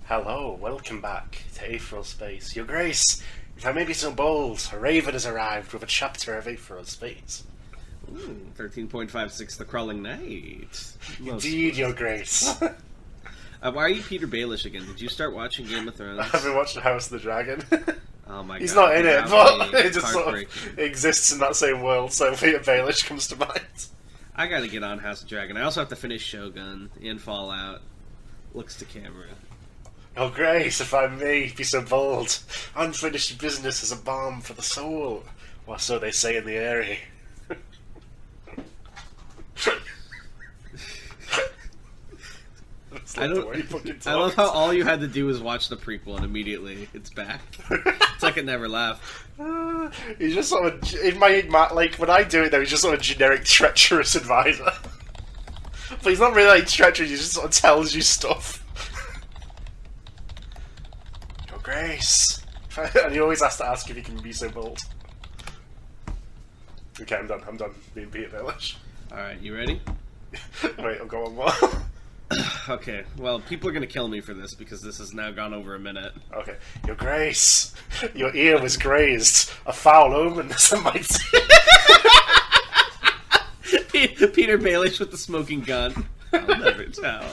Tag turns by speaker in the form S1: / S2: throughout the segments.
S1: Hello, welcome back to Aetheral Space. Your Grace, if I may be so bold, a raven has arrived with a chapter of Aetheral Space.
S2: Ooh, 13.56, The Crawling Knight.
S1: Indeed, Your Grace.
S2: Why are you Peter Baelish again? Did you start watching Game of Thrones?
S1: I've been watching House of the Dragon.
S2: Oh my god.
S1: He's not in it, but it just sort of exists in that same world, so Peter Baelish comes to mind.
S2: I gotta get on House of Dragon. I also have to finish Shogun and Fallout. Looks to camera.
S1: Your Grace, if I may be so bold, unfinished business is a balm for the soul. Well, so they say in the area.
S2: I love how all you had to do was watch the prequel and immediately it's back. It's like it never left.
S1: He's just sort of, in my, like, when I do it though, he's just sort of generic treacherous advisor. But he's not really like treacherous, he just sort of tells you stuff. Your Grace. And he always has to ask if he can be so bold. Okay, I'm done being Peter Baelish.
S2: Alright, you ready?
S1: Wait, I'll go on more.
S2: Okay, well, people are gonna kill me for this because this has now gone over a minute.
S1: Okay. Your Grace, your ear was grazed. A foul omen, some might say.
S2: Peter Baelish with the smoking gun. I'll never tell.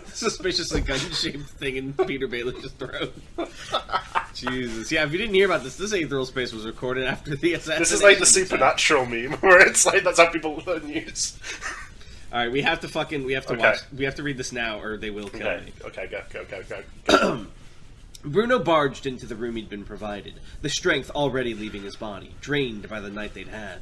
S2: Suspiciously gun-shaped thing in Peter Baelish's throat. Jesus. Yeah, if you didn't hear about this, this Aetheral Space was recorded after the assassination.
S1: This is like the Supernatural meme, where it's like, that's how people learn news.
S2: Alright, we have to watch, we have to read this now, or they will kill me.
S1: Okay, go.
S2: Bruno barged into the room he'd been provided, the strength already leaving his body, drained by the night they'd had.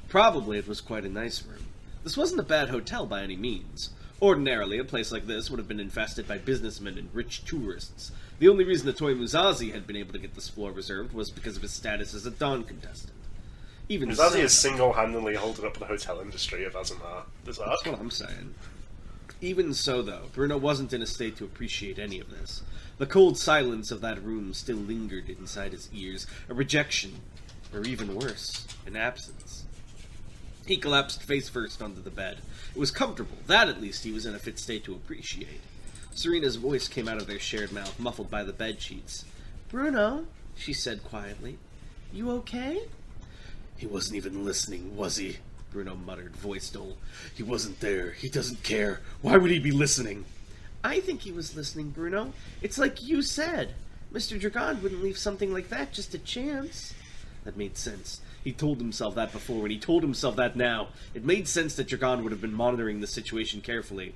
S2: Probably it was quite a nice room. This wasn't a bad hotel by any means. Ordinarily, a place like this would have been infested by businessmen and rich tourists. The only reason the Toy Musashi had been able to get this floor reserved was because of his status as a Dawn contestant. Even
S1: Musashi is single-handedly holding up the hotel industry of Azamar. That's
S2: what I'm saying. Even so, though, Bruno wasn't in a state to appreciate any of this. The cold silence of that room still lingered inside his ears, a rejection, or even worse, an absence. He collapsed face first onto the bed. It was comfortable. That, at least, he was in a fit state to appreciate. Serena's voice came out of their shared mouth, muffled by the bed sheets. "Bruno," she said quietly, "you okay?"
S3: "He wasn't even listening, was he?" Bruno muttered, voice dull. "He wasn't there. He doesn't care. Why would he be listening?"
S2: "I think he was listening, Bruno. It's like you said. Mr. Dragon wouldn't leave something like that just a chance."
S3: That made sense. He told himself that before, and he told himself that now. It made sense that Dragon would have been monitoring the situation carefully.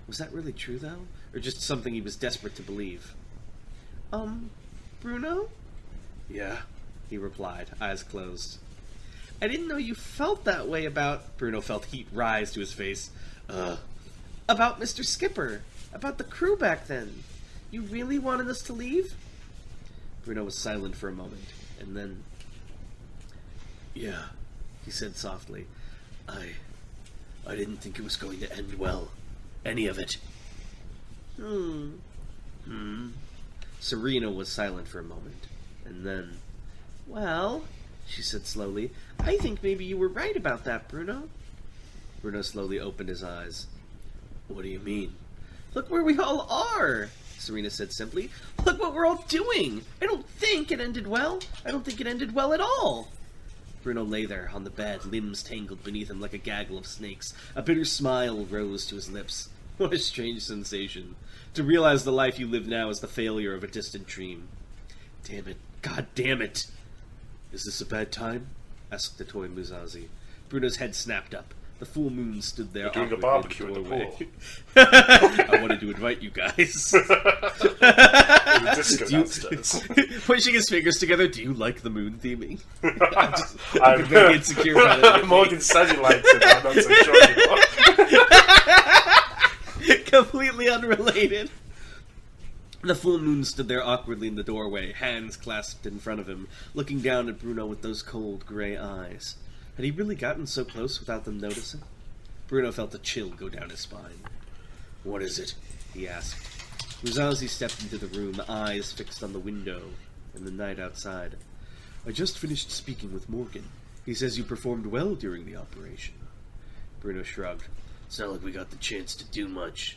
S3: Was that really true, though? Or just something he was desperate to believe?
S2: Bruno?"
S3: "Yeah," he replied, eyes closed.
S2: "I didn't know you felt that way about..."
S3: Bruno felt heat rise to his face.
S2: About Mr. Skipper. About the crew back then. You really wanted us to leave?"
S3: Bruno was silent for a moment, and then... "Yeah," he said softly. I didn't think it was going to end well. Any of it."
S2: Serena was silent for a moment, and then... "Well," she said slowly, "I think maybe you were right about that, Bruno."
S3: Bruno slowly opened his eyes. "What do you mean?"
S2: "Look where we all are," Serena said simply. "Look what we're all doing. I don't think it ended well. I don't think it ended well at all."
S3: Bruno lay there on the bed, limbs tangled beneath him like a gaggle of snakes. A bitter smile rose to his lips.
S2: What a strange sensation. To realize the life you live now is the failure of a distant dream.
S3: "Damn it. God damn it." "Is this a bad time?" asked the Toy Musashi.
S2: Bruno's head snapped up. The full moon stood there.
S1: We're doing a barbecue in the pool.
S3: "I wanted to invite you guys."
S1: The disco downstairs.
S2: Pushing his fingers together, "Do you like the moon theming?"
S1: I'm
S2: very insecure about it.
S1: Morgan says he likes it, but I'm not so sure anymore.
S2: Completely unrelated. The full moon stood there awkwardly in the doorway, hands clasped in front of him, looking down at Bruno with those cold, grey eyes. Had he really gotten so close without them noticing? Bruno felt a chill go down his spine.
S3: "What is it?"
S2: he asked. Musashi stepped into the room, eyes fixed on the window and the night outside.
S3: "I just finished speaking with Morgan. He says you performed well during the operation."
S2: Bruno shrugged.
S3: "It's not like we got the chance to do much."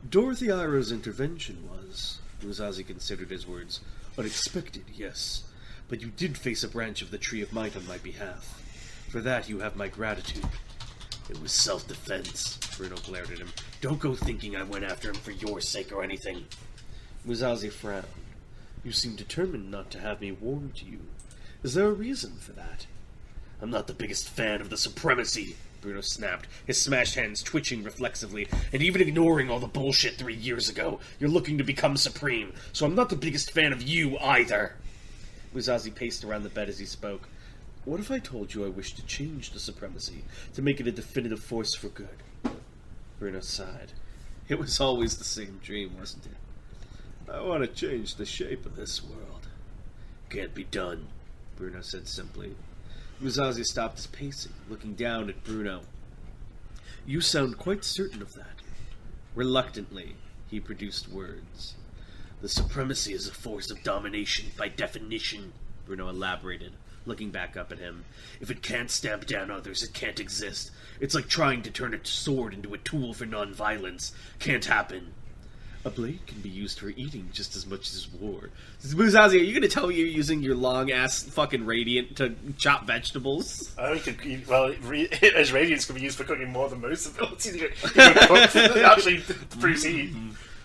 S2: Dorothy Iroh's intervention was.
S3: Musashi considered his words. Unexpected, yes. But you did face a branch of the Tree of Might on my behalf. For that you have my gratitude. It was self-defense, Bruno glared at him. Don't go thinking I went after him for your sake or anything. Musashi frowned. You seem determined not to have me warm to you. Is there a reason for that? I'm not the biggest fan of the supremacy, Bruno snapped, his smashed hands twitching reflexively, and even ignoring all the bullshit 3 years ago. You're looking to become supreme, so I'm not the biggest fan of you either. Musashi paced around the bed as he spoke. What if I told you I wish to change the supremacy, to make it a definitive force for good? Bruno sighed. It was always the same dream, wasn't it? I want to change the shape of this world. Can't be done, Bruno said simply. Musashi stopped his pacing, looking down at Bruno. You sound quite certain of that. Reluctantly, he produced words. The supremacy is a force of domination, by definition, Bruno elaborated, looking back up at him. If it can't stamp down others, it can't exist. It's like trying to turn a sword into a tool for non-violence. Can't happen. A blade can be used for eating just as much as war. Musashi, are you going to tell me you're using your long-ass fucking radiant to chop vegetables?
S1: I think it could, as radiance can be used for cooking more than most abilities. You can cook, actually produce heat.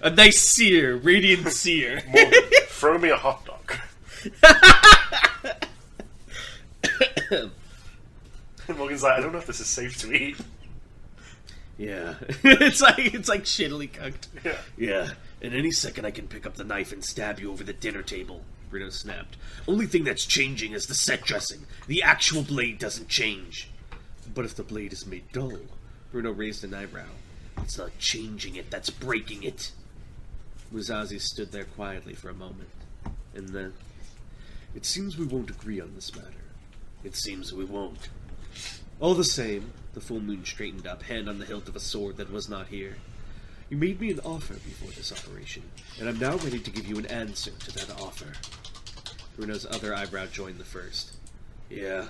S3: A nice sear, radiant sear.
S1: Morgan, throw me a hot dog. And Morgan's like, I don't know if this is safe to eat.
S3: Yeah. it's like shittily cooked.
S1: Yeah.
S3: Yeah. In any second I can pick up the knife and stab you over the dinner table, Bruno snapped. Only thing that's changing is the set dressing. The actual blade doesn't change. But if the blade is made dull, Bruno raised an eyebrow. It's not changing it, that's breaking it. Musashi stood there quietly for a moment. And then, it seems we won't agree on this matter. It seems we won't. All the same, the full moon straightened up, hand on the hilt of a sword that was not here. You made me an offer before this operation, and I'm now ready to give you an answer to that offer. Bruno's other eyebrow joined the first. Yeah?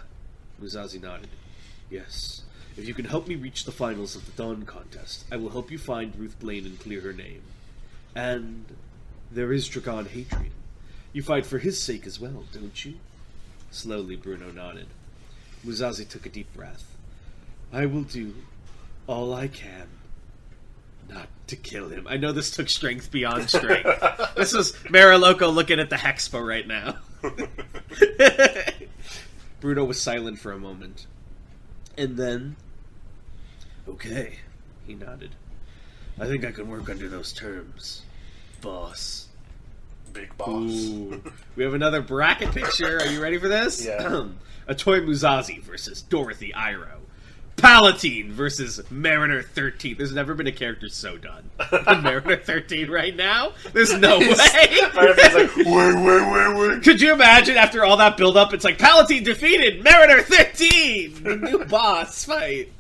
S3: Musashi nodded. Yes. If you can help me reach the finals of the Dawn contest, I will help you find Ruth Blaine and clear her name. And there is Dragon Hadrian. You fight for his sake as well, don't you? Slowly, Bruno nodded. Musashi took a deep breath. I will do all I can not to kill him. I know this took strength beyond strength. This was Mariloco looking at the Hexpa right now. Bruno was silent for a moment. And then... Okay, he nodded. I think I can work under those terms. Boss.
S1: Big boss.
S3: Ooh. We have another bracket picture. Are you ready for this?
S1: Yeah.
S3: Atoy Musashi versus Dorothy Iroh. Palatine versus Mariner 13. There's never been a character so done. Mariner 13 right now? There's no way.
S1: Marina's like, wait.
S3: Could you imagine after all that build-up, it's like, Palatine defeated Mariner 13! The new boss fight.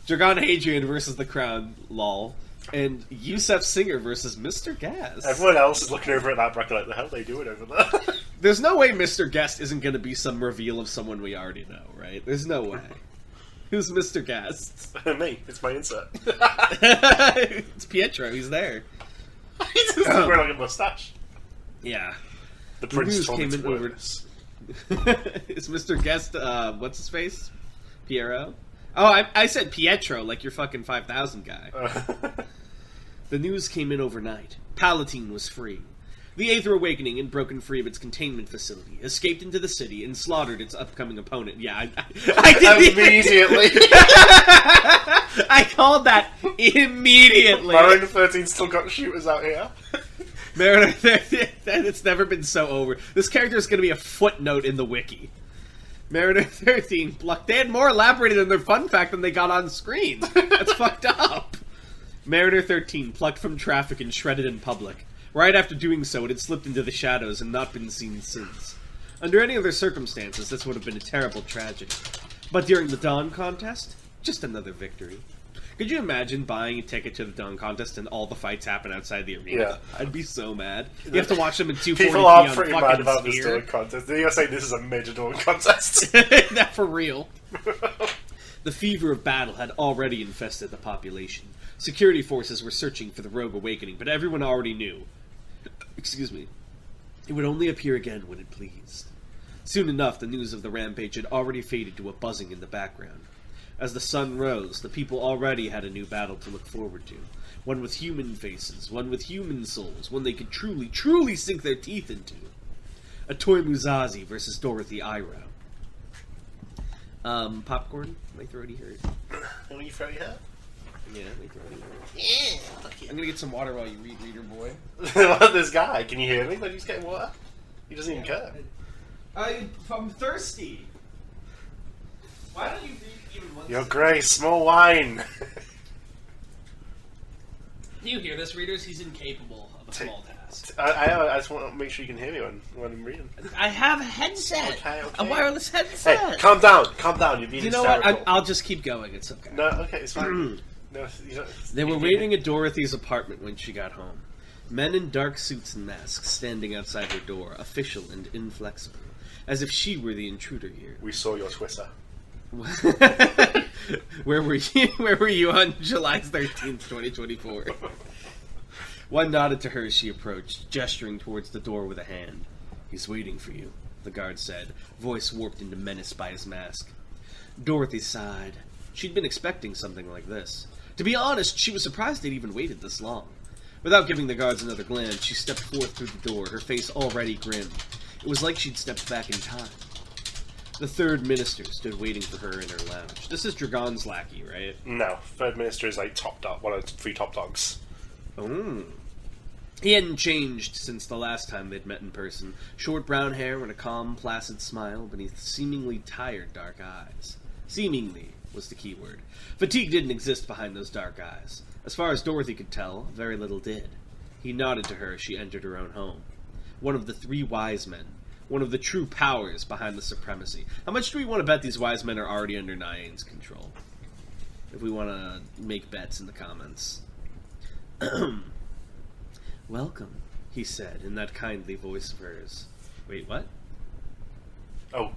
S3: Dragon Hadrian versus the Crown, lol. And Yusef Singer versus Mr. Gas.
S1: Everyone else is looking over at that bracket like, the hell are they doing over there?
S3: There's no way Mr. Guest isn't going to be some reveal of someone we already know, right? There's no way. Who's Mr. Guest?
S1: Me. It's my insert.
S3: It's Pietro. He's there.
S1: He's just wearing like a mustache.
S3: Yeah.
S1: The prince
S3: news
S1: told me
S3: came
S1: to
S3: in
S1: wear
S3: over-
S1: this.
S3: Is Mr. Guest, what's his face? Piero? Oh, I said Pietro, like your fucking 5,000 guy. The news came in overnight. Palatine was free. The Aether Awakening had broken free of its containment facility, escaped into the city, and slaughtered its upcoming opponent. Yeah, I did
S1: Immediately.
S3: I called that immediately.
S1: Mariner 13 still got shooters out here.
S3: Mariner 13, it's never been so over. This character is going to be a footnote in the wiki. Mariner 13 plucked. They had more elaborated in their fun fact than they got on screen. That's fucked up. Mariner 13 plucked from traffic and shredded in public. Right after doing so, it had slipped into the shadows and not been seen since. Under any other circumstances, this would have been a terrible tragedy. But during the Dawn contest, just another victory. Could you imagine buying a ticket to the Dawn contest and all the fights happen outside the arena?
S1: Yeah.
S3: I'd be so mad. You have to watch them in 240p
S1: People are
S3: on
S1: pretty
S3: fucking
S1: mad about this
S3: Sphere.
S1: Dawn contest. They're saying this is a major Dawn contest.
S3: That for real. The fever of battle had already infested the population. Security forces were searching for the Rogue Awakening, but everyone already knew.
S2: Excuse me. It would only appear again when it pleased. Soon enough, the news of the rampage had already faded to a buzzing in the background. As the sun rose, the people already had a new battle to look forward to. One with human faces, one with human souls, one they could truly, truly sink their teeth into. A Toy Musashi versus Dorothy Eyebrow. Popcorn? My throaty hurt.
S1: When you throw your hat?
S2: Yeah, my throaty hurt.
S1: Yeah.
S2: I'm gonna get some water while you read, Reader Boy.
S1: This guy, can you hear me? But he's getting water. He doesn't even care.
S2: I'm thirsty. Why don't you read even once?
S1: Your grace, more wine.
S2: Do you hear this, readers? He's incapable of a small task.
S1: I just want to make sure you can hear me when I'm reading.
S2: I have a headset.
S1: Okay.
S2: A wireless headset.
S1: Hey, calm down. You're being
S2: You know
S1: hysterical.
S2: what? I'll just keep going. It's okay.
S1: No, okay, it's fine. No, you don't,
S2: They were waiting at Dorothy's apartment when she got home. Men in dark suits and masks standing outside her door, official and inflexible, as if she were the intruder here.
S1: We saw your Twitter.
S2: Where were you? Where were you on July 13th, 2024? One nodded to her as she approached, gesturing towards the door with a hand. "He's waiting for you," the guard said, voice warped into menace by his mask. Dorothy sighed. She'd been expecting something like this. To be honest, she was surprised they'd even waited this long. Without giving the guards another glance, she stepped forth through the door, her face already grim. It was like she'd stepped back in time. The third minister stood waiting for her in her lounge. This is Dragon's lackey, right?
S1: No, third minister is like top dog, one of the 3 top dogs.
S2: Oh. He hadn't changed since the last time they'd met in person. Short brown hair and a calm, placid smile beneath seemingly tired dark eyes. Seemingly was the key word. Fatigue didn't exist behind those dark eyes. As far as Dorothy could tell, very little did. He nodded to her as she entered her own home. One of the 3 wise men. One of the true powers behind the supremacy. How much do we want to bet these wise men are already under Nyan's control? If we want to make bets in the comments. "Welcome," he said in that kindly voice of hers. Wait, what?
S1: Oh.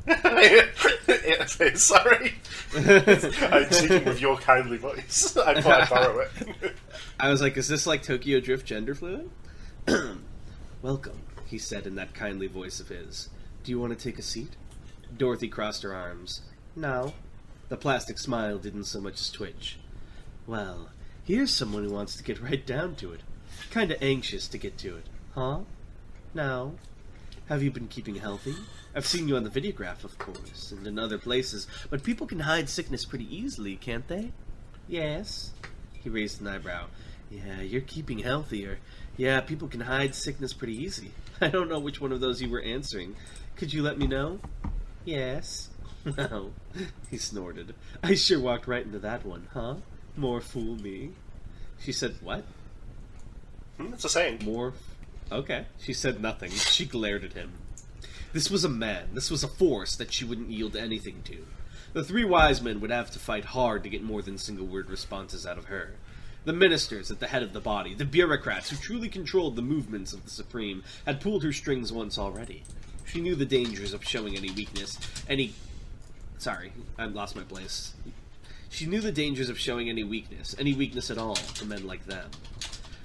S1: Sorry. I'm speaking with your kindly voice. I thought I'd borrow it.
S2: I was like, is this like Tokyo Drift gender fluid? "Welcome," he said in that kindly voice of his. "Do you want to take a seat?" Dorothy crossed her arms. "No." The plastic smile didn't so much as twitch. "Well, here's someone who wants to get right down to it. Kinda anxious to get to it. Huh? No? Have you been keeping healthy? I've seen you on the videograph, of course, and in other places, but people can hide sickness pretty easily, can't they?" "Yes." He raised an eyebrow. "Yeah, you're keeping healthier. Yeah, people can hide sickness pretty easy. I don't know which one of those you were answering. Could you let me know?" "Yes." "No," he snorted. "I sure walked right into that one, huh? More fool me." She said, "What?"
S1: It's a saying.
S2: More... Okay. She said nothing. She glared at him. This was a man. This was a force that she wouldn't yield anything to. The 3 wise men would have to fight hard to get more than single-word responses out of her. The ministers at the head of the body, the bureaucrats who truly controlled the movements of the Supreme, had pulled her strings once already. She knew the dangers of showing any weakness, Sorry, I lost my place. She knew the dangers of showing any weakness at all, to men like them.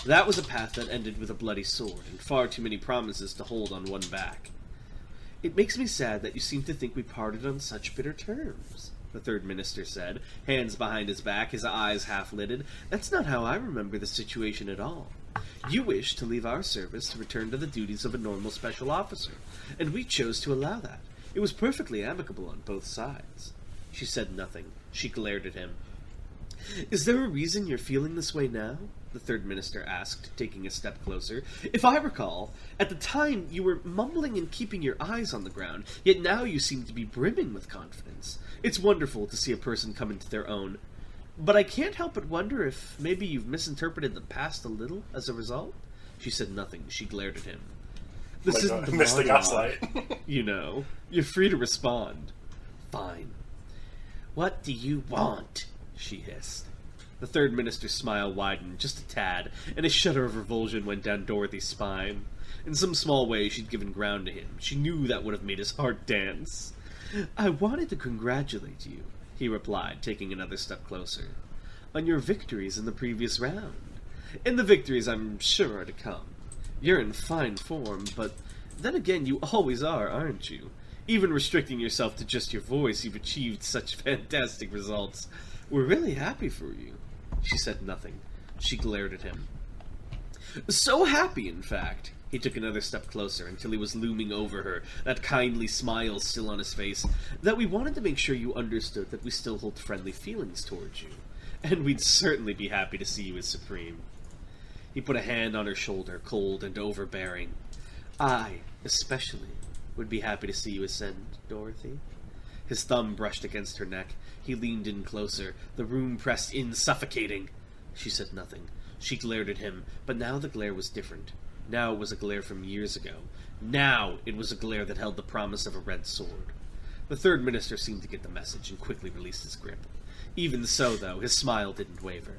S2: That was a path that ended with a bloody sword, and far too many promises to hold on one back. "It makes me sad that you seem to think we parted on such bitter terms," the third minister said, hands behind his back, his eyes half-lidded. "That's not how I remember the situation at all. You wished to leave our service to return to the duties of a normal special officer, and we chose to allow that. It was perfectly amicable on both sides." She said nothing. She glared at him. "Is there a reason you're feeling this way now?" the third minister asked, taking a step closer. "If I recall, at the time you were mumbling and keeping your eyes on the ground, yet now you seem to be brimming with confidence. It's wonderful to see a person come into their own. But I can't help but wonder if maybe you've misinterpreted the past a little as a result?" She said nothing. She glared at him. "This isn't the
S1: Mr.
S2: monologue,
S1: Gaslight.
S2: you know. You're free to respond." "Fine." "What do you want?" she hissed. The third minister's smile widened just a tad, and a shudder of revulsion went down Dorothy's spine. In some small way she'd given ground to him. She knew that would have made his heart dance. "I wanted to congratulate you," he replied, taking another step closer, "on your victories in the previous round. And the victories I'm sure are to come. You're in fine form, but then again, you always are, aren't you? Even restricting yourself to just your voice, you've achieved such fantastic results. We're really happy for you. She said nothing. She glared at him. So happy, in fact. He took another step closer until he was looming over her, that kindly smile still on his face, that we wanted to make sure you understood that we still hold friendly feelings towards you, and we'd certainly be happy to see you as supreme. He put a hand on her shoulder, cold and overbearing. I, especially, would be happy to see you ascend, Dorothy. His thumb brushed against her neck. He leaned in closer. The room pressed in, suffocating. She said nothing. She glared at him, but now the glare was different. Now it was a glare from years ago. Now it was a glare that held the promise of a red sword. The third minister seemed to get the message and quickly released his grip. Even so, though, his smile didn't waver.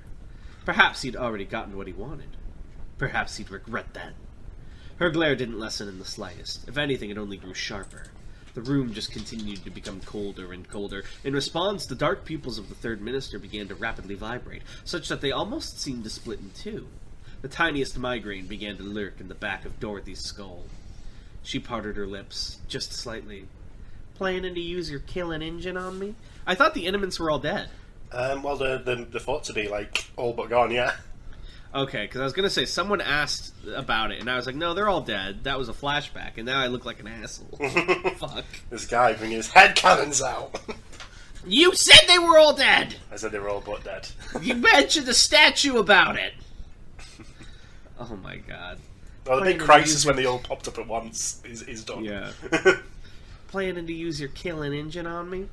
S2: Perhaps he'd already gotten what he wanted. Perhaps he'd regret that. Her glare didn't lessen in the slightest. If anything, it only grew sharper. The room just continued to become colder and colder. In response, the dark pupils of the third minister began to rapidly vibrate, such that they almost seemed to split in two. The tiniest migraine began to lurk in the back of Dorothy's skull. She parted her lips, just slightly. Planning to use your killing engine on me? I thought the Innements were all dead.
S1: Well, they're thought to be, like, all but gone, yeah.
S2: Okay, because I was going to say, someone asked about it, and I was like, no, they're all dead. That was a flashback, and now I look like an asshole. Fuck.
S1: This guy bringing his head cannons out.
S2: You said they were all dead!
S1: I said they were all but dead.
S2: You mentioned the statue about it! Oh my god.
S1: Well, the big crisis when they all popped up at once is done.
S2: Yeah. Planning to use your killing engine on me?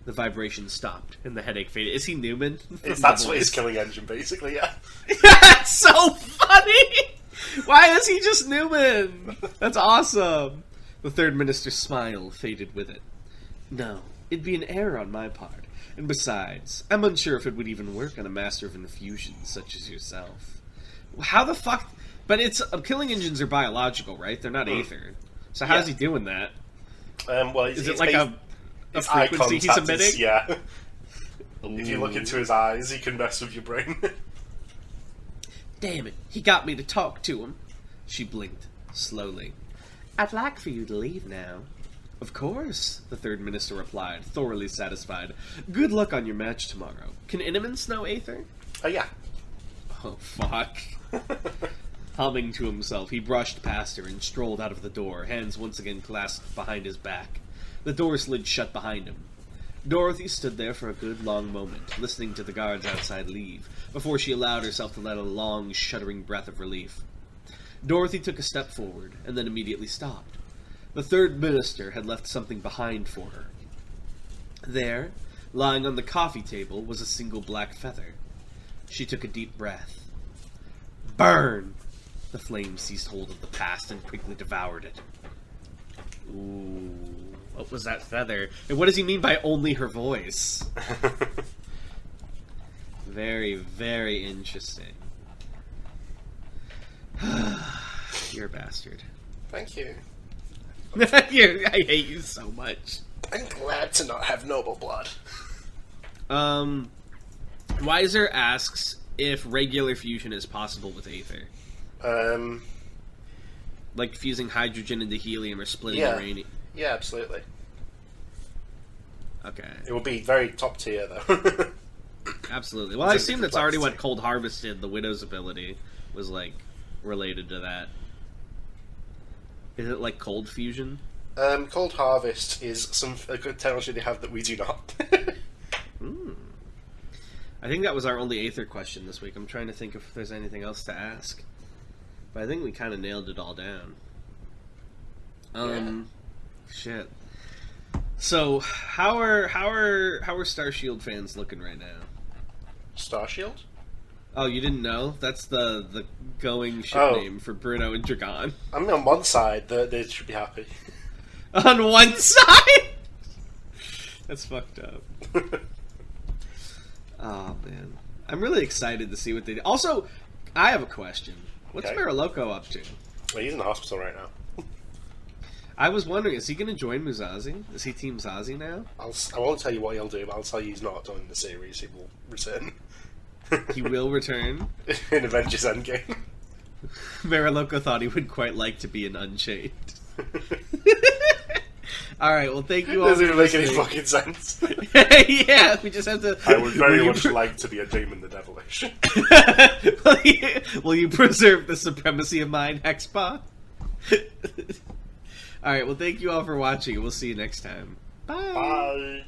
S2: The vibration stopped, and the headache faded. Is he Newman?
S1: That's what his killing engine, basically, yeah.
S2: That's so funny! Why is he just Newman? That's awesome! The third minister's smile faded with it. No, it'd be an error on my part. And besides, I'm unsure if it would even work on a master of infusion such as yourself. How the fuck... But it's... killing engines are biological, right? They're not aether. So how's he doing that?
S1: Well,
S2: is it like a frequency he's emitting?
S1: Yeah. If you look into his eyes, he can mess with your brain.
S2: Damn it, he got me to talk to him. She blinked, slowly. I'd like for you to leave now. Of course, the third minister replied, thoroughly satisfied. Good luck on your match tomorrow. Can Innements know Aether?
S1: Yeah.
S2: Oh, fuck. Humming to himself, he brushed past her and strolled out of the door, hands once again clasped behind his back. The door slid shut behind him. Dorothy stood there for a good long moment, listening to the guards outside leave, before she allowed herself to let a long, shuddering breath of relief. Dorothy took a step forward, and then immediately stopped. The third minister had left something behind for her. There, lying on the coffee table, was a single black feather. She took a deep breath. Burn! The flame seized hold of the past and quickly devoured it. Ooh, what was that feather? And what does he mean by only her voice? Very, very interesting. You're a bastard.
S1: Thank you.
S2: I hate you so much.
S1: I'm glad to not have noble blood.
S2: Weiser asks if regular fusion is possible with Aether. Like fusing hydrogen into helium or splitting uranium.
S1: Yeah, absolutely.
S2: Okay.
S1: It would be very top tier, though.
S2: Absolutely. Well, I assume that's already what Cold Harvest did. The Widow's ability was, like, related to that. Is it like cold fusion?
S1: Cold Harvest is a good technology they have that we do not.
S2: I think that was our only Aether question this week. I'm trying to think if there's anything else to ask. But I think we kind of nailed it all down. Shit. So, how are Starshield fans looking right now?
S1: Starshield?
S2: Oh, you didn't know? That's the going ship name for Bruno and Dragon.
S1: I mean, on one side, they should be happy.
S2: On one side? That's fucked up. Oh, man. I'm really excited to see what they do. Also, I have a question. What's Mariloko up to?
S1: Well, he's in the hospital right now.
S2: I was wondering, is he going to join Musashi? Is he Team Zazie now?
S1: I won't tell you what he'll do, but I'll tell you he's not done in the series. He will return.
S2: He will return?
S1: In Avengers Endgame.
S2: Mariloco thought he would quite like to be an Unchained. Alright, well, thank you all.
S1: Doesn't
S2: for
S1: even make any
S2: listening.
S1: fucking sense.
S2: Yeah, we just have to.
S1: I would very much like to be a demon the devilish.
S2: Will you preserve the supremacy of mine, Hexpaw? Alright, well, thank you all for watching, and we'll see you next time. Bye!
S1: Bye.